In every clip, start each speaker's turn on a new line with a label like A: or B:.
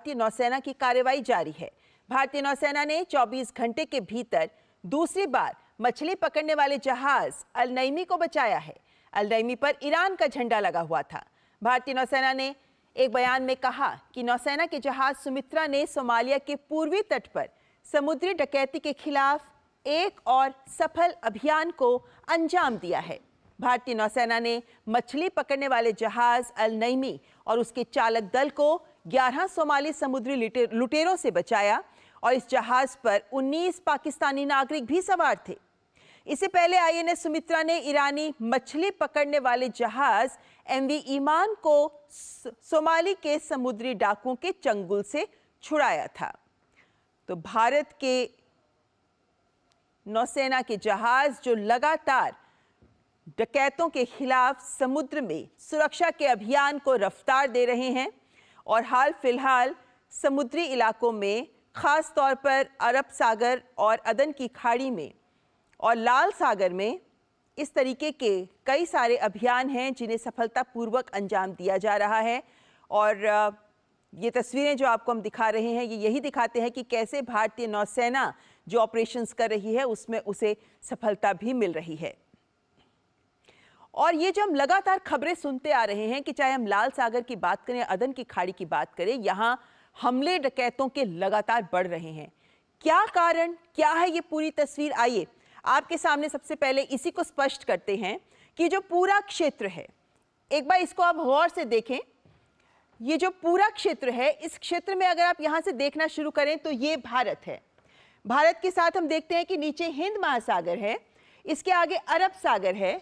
A: भारतीय नौसेना की कार्रवाई जारी है। भारतीय नौसेना ने 24 घंटे के भीतर दूसरी बार मछली पकड़ने वाले जहाज अल नईमी को बचाया है। अल नईमी पर ईरान का झंडा लगा हुआ था। भारतीय नौसेना ने एक बयान में कहा कि नौसेना के जहाज सुमित्रा ने सोमालिया के पूर्वी तट पर समुद्री डकैती के खिलाफ एक और सफल अभियान को अंजाम दिया है। भारतीय नौसेना ने मछली पकड़ने वाले जहाज अल नईमी और उसके चालक दल को 11 सोमाली समुद्री लुटेरों से बचाया और इस जहाज पर 19 पाकिस्तानी नागरिक भी सवार थे। इससे पहले आईएनएस सुमित्रा ने ईरानी मछली पकड़ने वाले जहाज एमवी ईमान को सोमाली के समुद्री डाकुओं के चंगुल से छुड़ाया था। तो भारत के नौसेना के जहाज जो लगातार डकैतों के खिलाफ समुद्र में सुरक्षा के अभियान को रफ्तार दे रहे हैं और हाल फिलहाल समुद्री इलाकों में खास तौर पर अरब सागर और अदन की खाड़ी में और लाल सागर में इस तरीके के कई सारे अभियान हैं जिन्हें सफलतापूर्वक अंजाम दिया जा रहा है। और ये तस्वीरें जो आपको हम दिखा रहे हैं ये यही दिखाते हैं कि कैसे भारतीय नौसेना जो ऑपरेशंस कर रही है उसमें उसे सफलता भी मिल रही है। और ये जो हम लगातार खबरें सुनते आ रहे हैं कि चाहे हम लाल सागर की बात करें, अदन की खाड़ी की बात करें, यहाँ हमले डकैतों के लगातार बढ़ रहे हैं। क्या कारण क्या है ये पूरी तस्वीर, आइए आपके सामने सबसे पहले इसी को स्पष्ट करते हैं कि जो पूरा क्षेत्र है, एक बार इसको आप गौर से देखें। ये जो पूरा क्षेत्र है, इस क्षेत्र में अगर आप यहाँ से देखना शुरू करें तो ये भारत है। भारत के साथ हम देखते हैं कि नीचे हिंद महासागर है, इसके आगे अरब सागर है,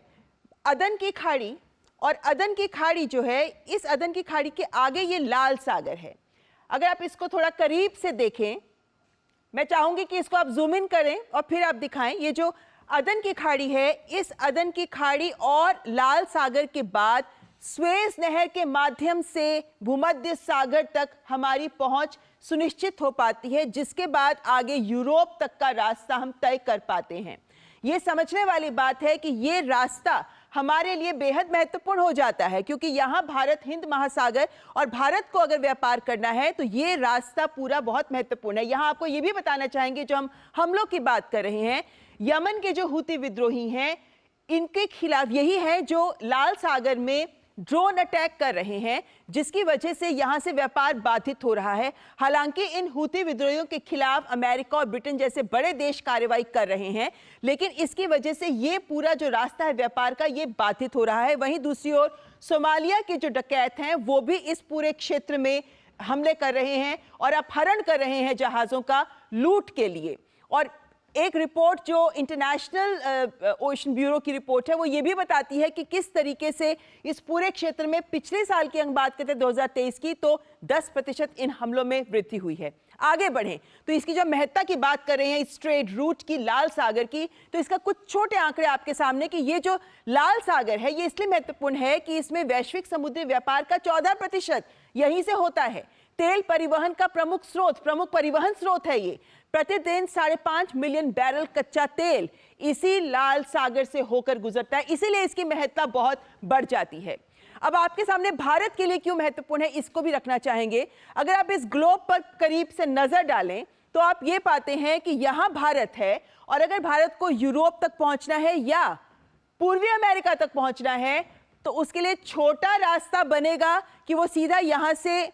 A: अदन की खाड़ी, और अदन की खाड़ी जो है, इस अदन की खाड़ी के आगे ये लाल सागर है। अगर आप इसको थोड़ा करीब से देखें, मैं चाहूंगी कि इसको आप जूम इन करें और फिर आप दिखाएं। ये जो अदन की खाड़ी है, इस अदन की खाड़ी और लाल सागर के बाद स्वेज नहर के माध्यम से भूमध्य सागर तक हमारी पहुंच सुनिश्चित हो पाती है, जिसके बाद आगे यूरोप तक का रास्ता हम तय कर पाते हैं। ये समझने वाली बात है कि ये रास्ता हमारे लिए बेहद महत्वपूर्ण हो जाता है, क्योंकि यहाँ भारत हिंद महासागर और भारत को अगर व्यापार करना है तो ये रास्ता पूरा बहुत महत्वपूर्ण है। यहाँ आपको ये भी बताना चाहेंगे, जो हम हमलों की बात कर रहे हैं, यमन के जो हूती विद्रोही हैं, इनके खिलाफ यही है जो लाल सागर में ड्रोन अटैक कर रहे हैं, जिसकी वजह से यहां से व्यापार बाधित हो रहा है। हालांकि इन हूती विद्रोहियों के खिलाफ अमेरिका और ब्रिटेन जैसे बड़े देश कार्रवाई कर रहे हैं, लेकिन इसकी वजह से ये पूरा जो रास्ता है व्यापार का, ये बाधित हो रहा है। वहीं दूसरी ओर सोमालिया के जो डकैत हैं वो भी इस पूरे क्षेत्र में हमले कर रहे हैं और अपहरण कर रहे हैं जहाजों का लूट के लिए। और एक रिपोर्ट जो इंटरनेशनल ओशन ब्यूरो की रिपोर्ट है, वो ये भी बताती है कि किस तरीके से इस पूरे क्षेत्र में पिछले साल की हम बात करते हैं 2023 की, तो 10% इन हमलों में वृद्धि हुई है। आगे बढ़ें तो इसकी जो महत्ता की बात कर रहे हैं इस ट्रेड रूट की, लाल सागर की, तो इसका कुछ छोटे आंकड़े आपके सामने कि ये जो लाल सागर है ये इसलिए महत्वपूर्ण है कि इसमें वैश्विक समुद्री व्यापार का 14% यहीं से होता है। तेल परिवहन का प्रमुख परिवहन स्रोत है ये। प्रतिदिन 5.5 मिलियन बैरल कच्चा तेल इसी लाल सागर से होकर गुजरता है, इसीलिए इसकी महत्ता बहुत बढ़ जाती है। अब आपके सामने भारत के लिए क्यों महत्वपूर्ण है, इसको भी रखना चाहेंगे। अगर आप इस ग्लोब पर करीब से नजर डालें तो आप ये पाते हैं कि यहां भारत है, और अगर भारत को यूरोप तक पहुंचना है या पूर्वी अमेरिका तक पहुंचना है तो उसके लिए छोटा रास्ता बनेगा कि वो सीधा यहां से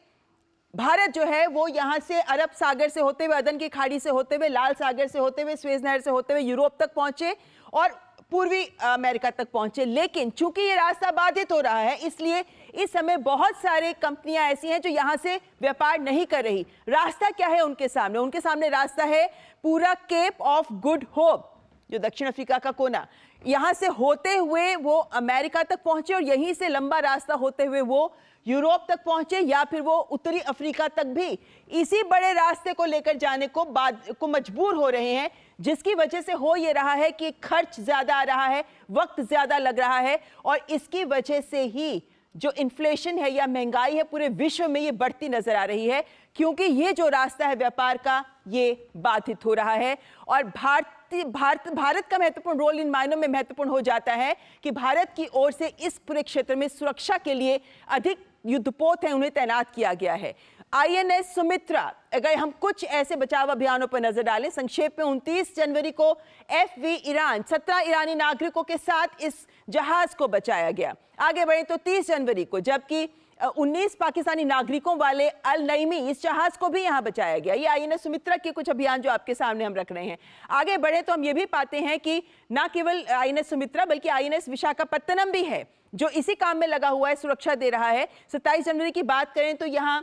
A: भारत जो है वो यहां से अरब सागर से होते हुए, अदन की खाड़ी से होते हुए, लाल सागर से होते हुए, स्वेज नहर से होते हुए यूरोप तक पहुंचे और पूर्वी अमेरिका तक पहुंचे। लेकिन चूंकि ये रास्ता बाधित हो रहा है, इसलिए इस समय बहुत सारे कंपनियां ऐसी हैं जो यहां से व्यापार नहीं कर रही। रास्ता क्या है उनके सामने? उनके सामने रास्ता है पूरा केप ऑफ गुड होप, जो दक्षिण अफ्रीका का कोना, यहां से होते हुए वो अमेरिका तक पहुंचे और यहीं से लंबा रास्ता होते हुए वो यूरोप तक पहुंचे, या फिर वो उत्तरी अफ्रीका तक भी इसी बड़े रास्ते को लेकर जाने को मजबूर हो रहे हैं, जिसकी वजह से हो ये रहा है कि खर्च ज्यादा आ रहा है, वक्त ज्यादा लग रहा है, और इसकी वजह से ही जो इन्फ्लेशन है या महंगाई है पूरे विश्व में ये बढ़ती नजर आ रही है, क्योंकि ये जो रास्ता है व्यापार का ये बाधित हो रहा है। और भारत का महत्वपूर्ण रोल इन मायनों में महत्वपूर्ण हो जाता है कि भारत की ओर से इस पूरे क्षेत्र में सुरक्षा के लिए अधिक युद्धपोत हैं, उन्हें तैनात किया गया है। आईएनएस सुमित्रा, अगर हम कुछ ऐसे बचाव अभियानों पर नजर डालें, संक्षेप में 29 जनवरी को एफवी ईरान 17 ईरानी नागरिकों के साथ इस जहाज को बचाया गया। आगे बढ़े तो 30 जनवरी को जबकि 19 पाकिस्तानी नागरिकों वाले अल नईमी इस जहाज को भी यहां बचाया गया। ये आईएनएस सुमित्रा के कुछ अभियान जो आपके सामने हम रख रहे हैं। आगे बढ़े तो हम ये भी पाते हैं कि ना केवल आईएनएस सुमित्रा बल्कि आईएनएस विशाखापत्तनम भी है जो इसी काम में लगा हुआ है, सुरक्षा दे रहा है। 27 जनवरी की बात करें तो यहां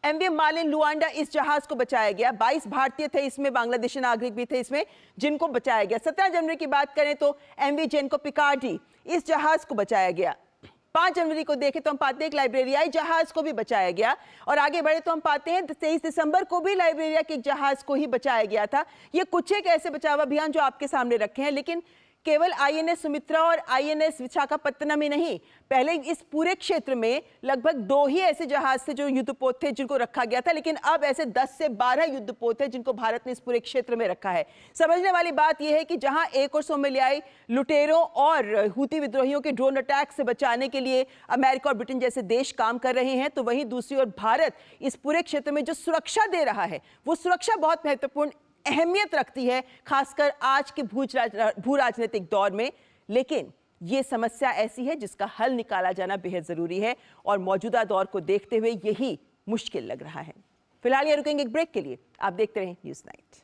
A: एमवी मालिन लुआंडा इस जहाज को बचाया गया। 22 भारतीय थे इसमें, बांग्लादेशी नागरिक भी थे इसमें जिनको बचाया गया। 17 जनवरी की बात करें तो एमवी जेनको पिकार्डी इस जहाज को बचाया गया। 5 जनवरी को देखें तो हम पाते हैं एक लाइब्रेरियाई जहाज को भी बचाया गया। और आगे बढ़े तो हम पाते हैं 23 दिसंबर को भी लाइब्रेरिया के एक जहाज को ही बचाया गया था। ये कुछ एक ऐसे बचाव अभियान जो आपके सामने रखे हैं, लेकिन केवल आईएनएस सुमित्रा और आईएनएस विशाखापत्तनम ही नहीं, पहले इस पूरे क्षेत्र में लगभग 2 ही ऐसे जहाज थे जो युद्धपोत थे जिनको रखा गया था, लेकिन अब ऐसे 10 से 12 युद्धपोत हैं जिनको भारत ने इस पूरे क्षेत्र में रखा है। समझने वाली बात यह है कि जहां एक और सोमालियाई लुटेरों और हूती विद्रोहियों के ड्रोन अटैक से बचाने के लिए अमेरिका और ब्रिटेन जैसे देश काम कर रहे हैं, तो वहीं दूसरी ओर भारत इस पूरे क्षेत्र में जो सुरक्षा दे रहा है वो सुरक्षा बहुत महत्वपूर्ण अहमियत रखती है, खासकर आज के भू राजनीतिक दौर में। लेकिन ये समस्या ऐसी है जिसका हल निकाला जाना बेहद जरूरी है और मौजूदा दौर को देखते हुए यही मुश्किल लग रहा है। फिलहाल ये रुकेंगे एक ब्रेक के लिए। आप देखते रहें न्यूज़ नाइट।